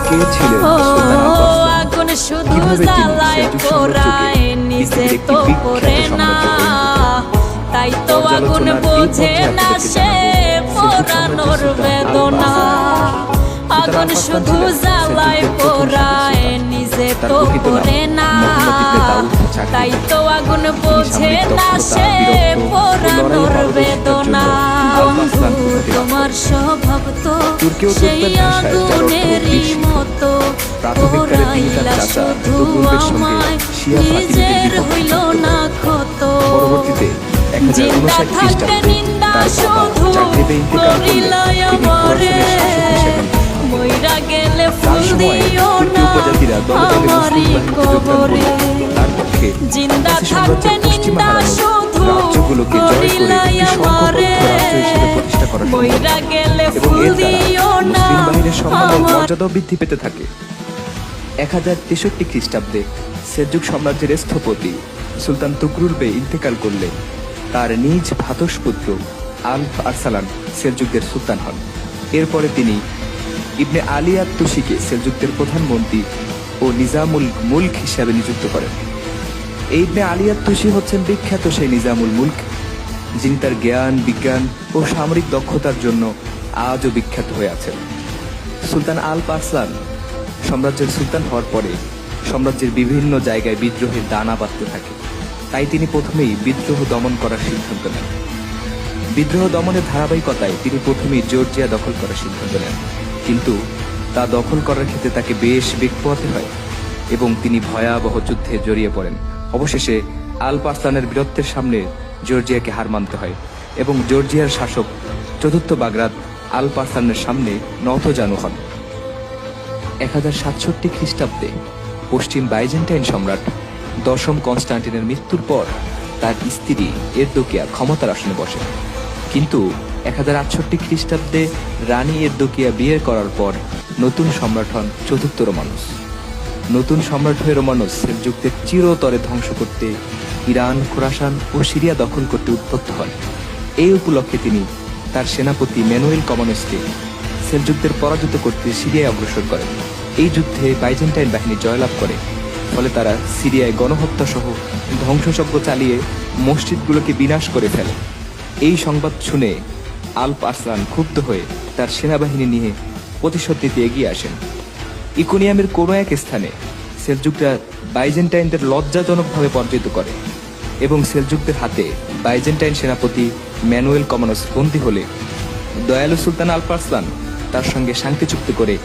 কে ছিলেন সুলতান আলপ আরসলান? আগুন শুধু কিভাবে তিনি জ্বালায় সেলজুক পোড়ায় সাম্রাজ্যকে নিজে পৃথিবীর তো একটি পড়ে বিখ্যাত না, সাম্রাজ্যে পরিণত করলেন? তাই তো আগুন পর্যালোচনার এই বোঝে পর্যায়ে না আপনাদেরকে সে জানাবো সেলজুক পোড়ানোর সাম্রাজ্যের সুলতান আলপ বেদনা। আরসলান। সুলতান আগুন আলপ আরসলান শুধু ছিলেন জ্বালায় সেলজুকদের প্রথম পোড়ায় স্বাধীন সুলতান। নিজে তার তো প্রকৃত নাম পড়ে না, মোহাম্মদ ইবনে দাউদ চাকরি। তাই তো আগুন তিনি বোঝে সামরিক না দক্ষতা, সে বীরত্ব ও পোড়ানোর লড়াইয়ে পারদর্শিতার জন্য বেদনা। আলপ আরসলান খ্যাতি লাভ তোমার করেন। স্বভাব তো তুর্কি ও সেই তুর্কমেন ভাষায় যার অর্থ আগুনেরই বীর মতো, প্রাথমিককালে তিনি তার পোড়াইলা চাচা শুধু তুগলকের সঙ্গে আমায়, শিয়া ফাতিমিদের নিজের বিপক্ষে হইল যুদ্ধ না করেন। ক্ষত। পরবর্তীতে জিন্দা 1059 থাকতে খ্রিস্টাব্দে নিন্দা তার বাবা শুধু জাগরেবে ইন্তেকাল করলে করিলাই তিনি আমারে, খোরাসানের শাসক হিসেবে মইরা গেলে তার ফুল সময়ে দিও তুর্কি না উপজাতিরা দলে দলে মুসলিম আমারই বাহিনীতে যোগদান কবরে। করলে তার পক্ষে জিন্দা আব্বাসী থাকতে সাম্রাজ্যের পশ্চিমে নিন্দা হারানো শুধু রাজ্যগুলোকে জয় করে করিলাই একটি আমারে, সংঘবদ্ধ রাষ্ট্র হিসেবে প্রতিষ্ঠা করা সম্ভব মইরা হয় গেলে এবং ফুল এর দ্বারা দিও না মুসলিম বাহিনীর সম্মান ও আমার। মর্যাদাও বৃদ্ধি পেতে থাকে। 1063 খ্রিস্টাব্দে সেলজুক সাম্রাজ্যের স্থপতি সুলতান তুগরুল বে ইন্তেকাল করলে তার নিজ ভ্রাতুষ্পুত্র আলপ আরসালান সেলজুকদের সুলতান হন। এরপরে তিনি ইবনে আলী আত-তুসিকে সেলজুকদের প্রধানমন্ত্রী ও নিজামুল মুলক হিসাবে নিযুক্ত করেন। এই ইবনে আলী আত-তুসি হচ্ছেন বিখ্যাত সেই নিজামুল মুলক, যিনি তার জ্ঞান, বিজ্ঞান ও সামরিক দক্ষতার জন্য আজও বিখ্যাত হয়ে আছেন। সুলতান আলপ আরসলান সাম্রাজ্যের সুলতান হওয়ার পরে সাম্রাজ্যের বিভিন্ন জায়গায় বিদ্রোহের দানা বাঁধতে থাকে। তাই তিনি প্রথমেই বিদ্রোহ দমন করার সিদ্ধান্ত নেন। বিদ্রোহ দমনের ধারাবাহিকতায় তিনি প্রথমেই জর্জিয়া দখল করার সিদ্ধান্ত নেন, কিন্তু তা দখল করার ক্ষেত্রে তাকে বেশ বেগ পোহাতে হয় এবং তিনি ভয়াবহ যুদ্ধে জড়িয়ে পড়েন। অবশেষে আলপ আরসলানের বীরত্বের সামনে জর্জিয়াকে হার মানতে হয় এবং জর্জিয়ার শাসক চতুর্থ বাগরাত আলপ আরসলানের সামনে নতজানু হন। 1067 খ্রিস্টাব্দে পশ্চিম বাইজেন্টাইন সম্রাট দশম কনস্টান্টিনের মৃত্যুর পর তার স্ত্রী এরদোকিয়া ক্ষমতার আসনে বসেন। কিন্তু 1068 খ্রিস্টাব্দে রানী এরদোকিয়া বিয়ে করার পর নতুন সম্রাট হন চতুর্থ রোমানুস। নতুন সম্রাট হয়ে রোমানুস সেলজুকদের চিরতরে ধ্বংস করতে ইরান, খোরাসান ও সিরিয়া দখল করতে উদ্যত হন। এই উপলক্ষে তিনি তার সেনাপতি ম্যানুয়েল কমানসকে সেলজুকদের পরাজিত করতে সিরিয়ায় অগ্রসর করেন। এই যুদ্ধে বাইজেন্টাইন বাহিনী জয়লাভ করে, ফলে তারা সিরিয়ায় গণহত্যা সহ ধ্বংসযজ্ঞ চালিয়ে মসজিদগুলোকে বিনাশ করে ফেলে। এই সংবাদ শুনে আলপ আরসলান ক্ষুব্ধ হয়ে তার সেনাবাহিনী নিয়ে প্রতিশোধ নিতে এগিয়ে আসেন। ইকোনিয়ামের কোনো এক স্থানে সেলজুকরা বাইজেন্টাইনদের লজ্জাজনকভাবে পরাজিত করে এবং সেলজুকদের হাতে বাইজেন্টাইন সেনাপতি ম্যানুয়েল কমানস বন্দী হলে দয়ালু সুলতান আলপ আরসলান তার সঙ্গে শান্তি চুক্তি করে